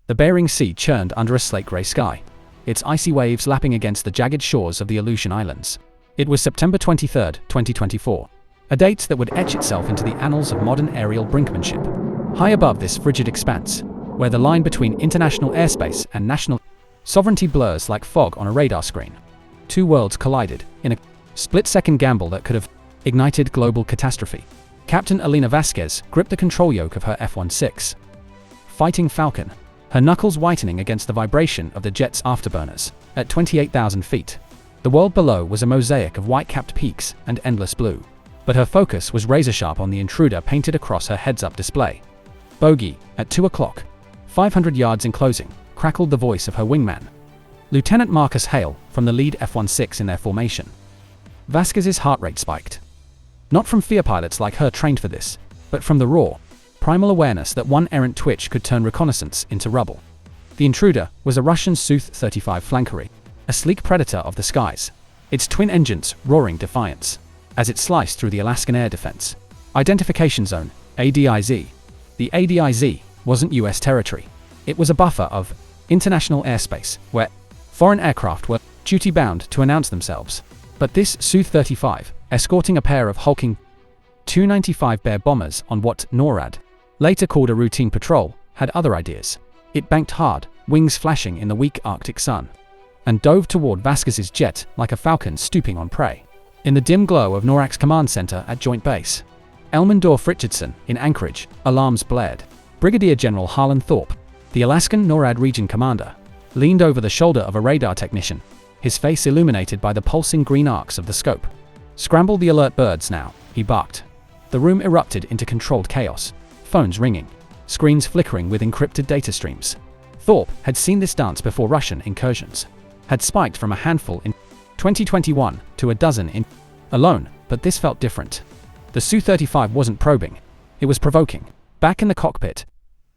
The Bering Sea churned under a slate-grey sky, its icy waves lapping against the jagged shores of the Aleutian Islands. It was September 23, 2024, a date that would etch itself into the annals of modern aerial brinkmanship. High above this frigid expanse, where the line between international airspace and national sovereignty blurs like fog on a radar screen, two worlds collided in a split-second gamble that could have ignited global catastrophe. Captain Elena Vasquez gripped the control yoke of her F-16 Fighting Falcon, her knuckles whitening against the vibration of the jet's afterburners. At 28,000 feet, the world below was a mosaic of white-capped peaks and endless blue. But her focus was razor-sharp on the intruder painted across her heads-up display. Bogey, at 2 o'clock, 500 yards in closing, crackled the voice of her wingman, Lieutenant Marcus Hale, from the lead F-16 in their formation. Vasquez's heart rate spiked. Not from fear pilots like her trained for this, but from the raw, primal awareness that one errant twitch could turn reconnaissance into rubble. The intruder was a Russian Su-35 Flankery, a sleek predator of the skies, its twin engines roaring defiance as it sliced through the Alaskan air defense. Identification Zone, ADIZ. The ADIZ wasn't US territory. It was a buffer of international airspace where foreign aircraft were duty-bound to announce themselves. But this Su-35, escorting a pair of hulking Tu-95 Bear bombers on what NORAD later called a routine patrol, had other ideas. It banked hard, wings flashing in the weak Arctic sun, and dove toward Vasquez's jet like a falcon stooping on prey. In the dim glow of NORAD's command center at Joint Base Elmendorf Richardson in Anchorage, alarms blared. Brigadier General Harlan Thorpe, the Alaskan NORAD region commander, leaned over the shoulder of a radar technician, his face illuminated by the pulsing green arcs of the scope. "Scramble the alert birds now," he barked. The room erupted into controlled chaos. Phones ringing, screens flickering with encrypted data streams. Thorpe had seen this dance before. Russian incursions had spiked from a handful in 2021 to a dozen in alone, but this felt different. The Su-35 wasn't probing, it was provoking. Back in the cockpit,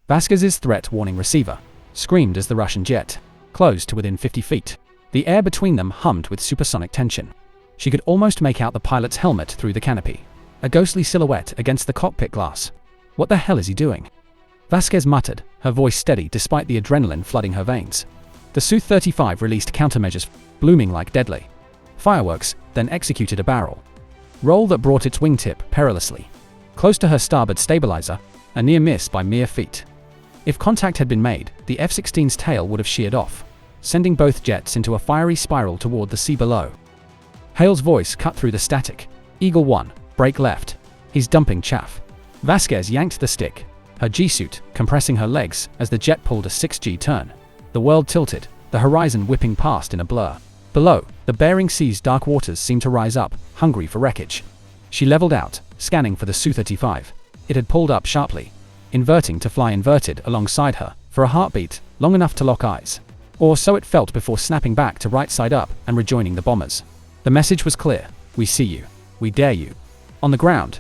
Vasquez's threat warning receiver screamed as the Russian jet closed to within 50 feet. The air between them hummed with supersonic tension. She could almost make out the pilot's helmet through the canopy, a ghostly silhouette against the cockpit glass. "What the hell is he doing?" Vasquez muttered, her voice steady despite the adrenaline flooding her veins. The Su-35 released countermeasures, blooming like deadly fireworks, then executed a barrel roll that brought its wingtip perilously close to her starboard stabilizer, a near miss by mere feet. If contact had been made, the F-16's tail would have sheared off, sending both jets into a fiery spiral toward the sea below. Hale's voice cut through the static. "Eagle 1, brake left. He's dumping chaff." Vasquez yanked the stick, her G-suit compressing her legs as the jet pulled a 6G turn. The world tilted, the horizon whipping past in a blur. Below, the Bering Sea's dark waters seemed to rise up, hungry for wreckage. She leveled out, scanning for the Su-35. It had pulled up sharply, inverting to fly inverted alongside her, for a heartbeat, long enough to lock eyes. Or so it felt before snapping back to right side up and rejoining the bombers. The message was clear: "We see you. We dare you." On the ground,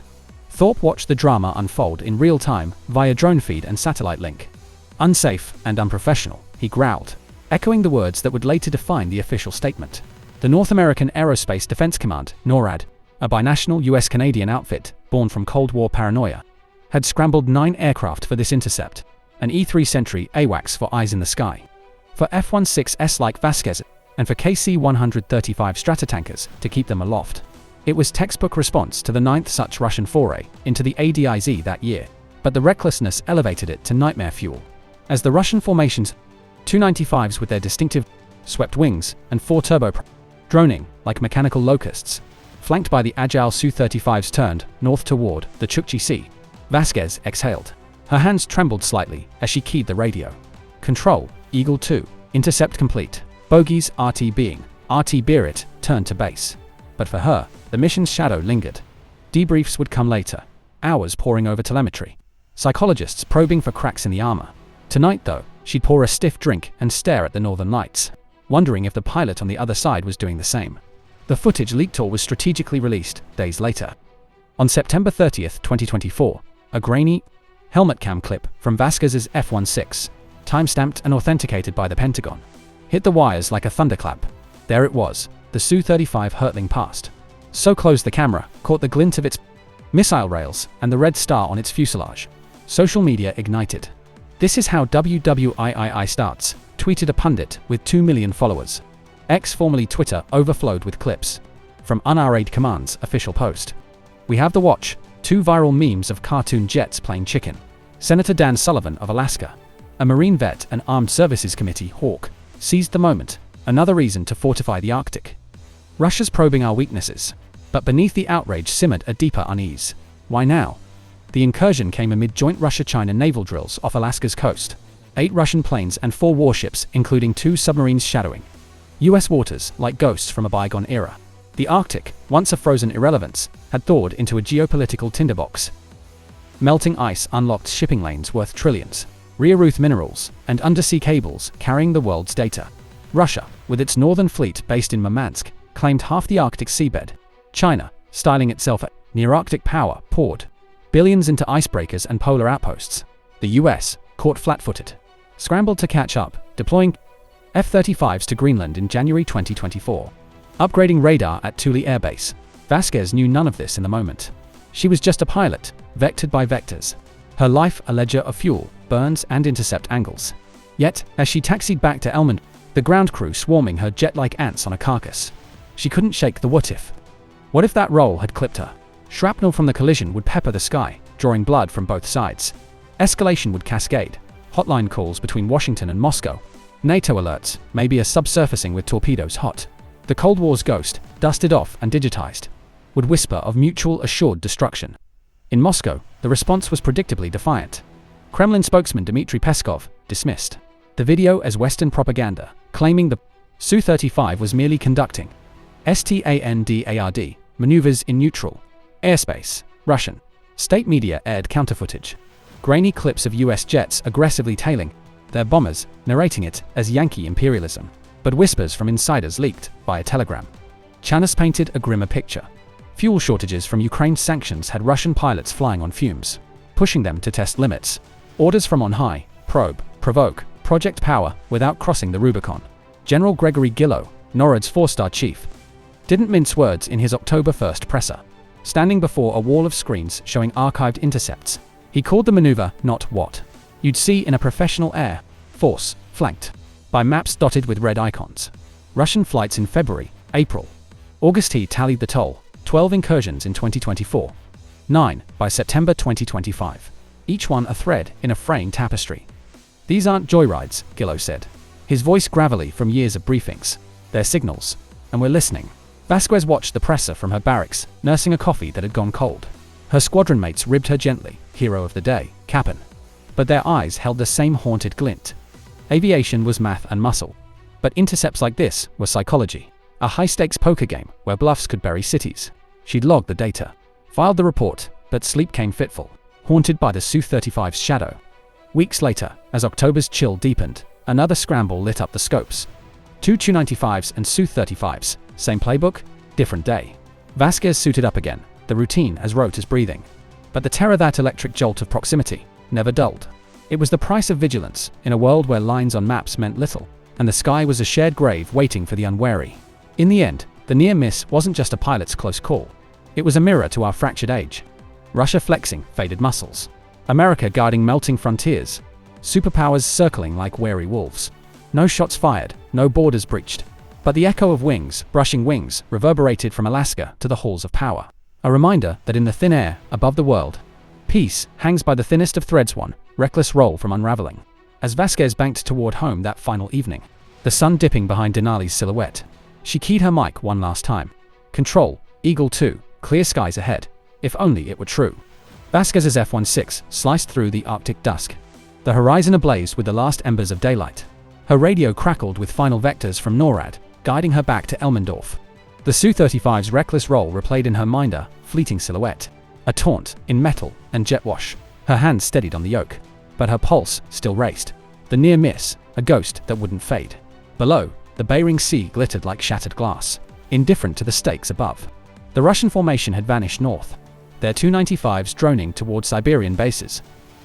Thorpe watched the drama unfold in real time via drone feed and satellite link. "Unsafe and unprofessional," he growled, echoing the words that would later define the official statement. The North American Aerospace Defense Command, NORAD, a binational US-Canadian outfit born from Cold War paranoia, had scrambled 9 aircraft for this intercept, an E-3 Sentry AWACS for eyes in the sky, for F-16S like Vasquez, and for KC-135 Stratotankers to keep them aloft. It was textbook response to the 9th such Russian foray into the ADIZ that year, but the recklessness elevated it to nightmare fuel. As the Russian formations, Tu-95s with their distinctive swept wings and 4 turbo droning like mechanical locusts, flanked by the agile Su-35s, turned north toward the Chukchi Sea. Vasquez exhaled. Her hands trembled slightly as she keyed the radio. "Control, Eagle 2, intercept complete. Bogies RT being RT Beerit turned to base." But for her, the mission's shadow lingered. Debriefs would come later, hours poring over telemetry, psychologists probing for cracks in the armor. Tonight, though, she'd pour a stiff drink and stare at the northern lights, wondering if the pilot on the other side was doing the same. The footage leaked or was strategically released days later. On September 30th, 2024, a grainy helmet cam clip from Vasquez's F-16, time-stamped and authenticated by the Pentagon, hit the wires like a thunderclap. There it was, the Su-35 hurtling past. So close the camera caught the glint of its missile rails and the red star on its fuselage. Social media ignited. "This is how WWIII starts," tweeted a pundit with 2 million followers. X, formerly Twitter, overflowed with clips. From UNRAID Command's official post. "We have the watch. 2 viral memes of cartoon jets playing chicken." Senator Dan Sullivan of Alaska, a Marine vet and Armed Services Committee hawk, seized the moment. Another reason to fortify the Arctic. "Russia's probing our weaknesses." But beneath the outrage simmered a deeper unease. Why now? The incursion came amid joint Russia-China naval drills off Alaska's coast. 8 Russian planes and 4 warships, including 2 submarines shadowing U.S. waters like ghosts from a bygone era. The Arctic, once a frozen irrelevance, had thawed into a geopolitical tinderbox. Melting ice unlocked shipping lanes worth trillions, rare earth minerals, and undersea cables carrying the world's data. Russia, with its northern fleet based in Murmansk, claimed half the Arctic seabed. China, styling itself a near-Arctic power, poured billions into icebreakers and polar outposts. The US, caught flat-footed, scrambled to catch up, deploying F-35s to Greenland in January 2024. Upgrading radar at Thule Air Base. Vasquez knew none of this in the moment. She was just a pilot, vectored by vectors. Her life a ledger of fuel, burns, and intercept angles. Yet, as she taxied back to Elmond, the ground crew swarming her jet-like ants on a carcass, she couldn't shake the what-if. What if that roll had clipped her? Shrapnel from the collision would pepper the sky, drawing blood from both sides. Escalation would cascade. Hotline calls between Washington and Moscow. NATO alerts, maybe a subsurfacing with torpedoes hot. The Cold War's ghost, dusted off and digitized, would whisper of mutual assured destruction. In Moscow, the response was predictably defiant. Kremlin spokesman Dmitry Peskov dismissed the video as Western propaganda, claiming the Su-35 was merely conducting STANDARD maneuvers in neutral airspace. Russian state media aired counterfootage. Grainy clips of US jets aggressively tailing their bombers, narrating it as Yankee imperialism. But whispers from insiders leaked via telegram. Chanas painted a grimmer picture. Fuel shortages from Ukraine's sanctions had Russian pilots flying on fumes, pushing them to test limits. Orders from on high, probe, provoke, project power without crossing the Rubicon. General Gregory Gillow, NORAD's 4-star chief, didn't mince words in his October 1st presser. Standing before a wall of screens showing archived intercepts, he called the maneuver not what you'd see in a professional air force, flanked by maps dotted with red icons. Russian flights in February, April, August. He tallied the toll: 12 incursions in 2024, 9 by September 2025. Each one a thread in a fraying tapestry. "These aren't joyrides," Gillow said, his voice gravelly from years of briefings. "They're signals, and we're listening." Vasquez watched the presser from her barracks, nursing a coffee that had gone cold. Her squadron mates ribbed her gently, hero of the day, Cap'n. But their eyes held the same haunted glint. Aviation was math and muscle. But intercepts like this were psychology. A high-stakes poker game where bluffs could bury cities. She'd logged the data, filed the report, but sleep came fitful, haunted by the Su-35's shadow. Weeks later, as October's chill deepened, another scramble lit up the scopes. 2 Tu-95s and Su-35s, same playbook, different day. Vasquez suited up again, the routine as rote as breathing. But the terror, that electric jolt of proximity, never dulled. It was the price of vigilance, in a world where lines on maps meant little, and the sky was a shared grave waiting for the unwary. In the end, the near miss wasn't just a pilot's close call. It was a mirror to our fractured age. Russia flexing faded muscles. America guarding melting frontiers. Superpowers circling like wary wolves. No shots fired, no borders breached. But the echo of wings, brushing wings, reverberated from Alaska to the halls of power. A reminder that in the thin air, above the world, peace hangs by the thinnest of threads, one reckless roll from unraveling. As Vasquez banked toward home that final evening, the sun dipping behind Denali's silhouette, she keyed her mic one last time. Control, Eagle 2, clear skies ahead. If only it were true. Vasquez's F-16 sliced through the Arctic dusk, the horizon ablaze with the last embers of daylight. Her radio crackled with final vectors from NORAD, guiding her back to Elmendorf. The Su-35's reckless roll replayed in her mind, a fleeting silhouette, a taunt in metal and jet wash. Her hands steadied on the yoke, but her pulse still raced. The near miss, a ghost that wouldn't fade. Below, the Bering Sea glittered like shattered glass, indifferent to the stakes above. The Russian formation had vanished north, their Tu-95s droning toward Siberian bases.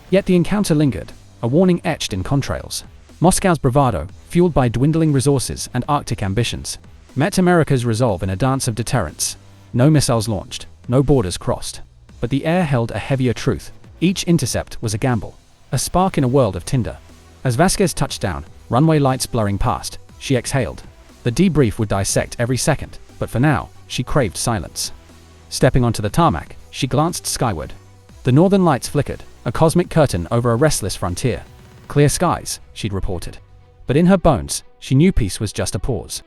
Yet the encounter lingered, a warning etched in contrails. Moscow's bravado, fueled by dwindling resources and Arctic ambitions, met America's resolve in a dance of deterrence. No missiles launched, no borders crossed. But the air held a heavier truth. Each intercept was a gamble, a A spark in a world of tinder. As Vasquez touched down, runway lights blurring past, she exhaled. The debrief would dissect every second, but for now, she craved silence. Stepping onto the tarmac, she glanced skyward. The northern lights flickered, a cosmic curtain over a restless frontier. Clear skies, she'd reported. But in her bones, she knew peace was just a pause.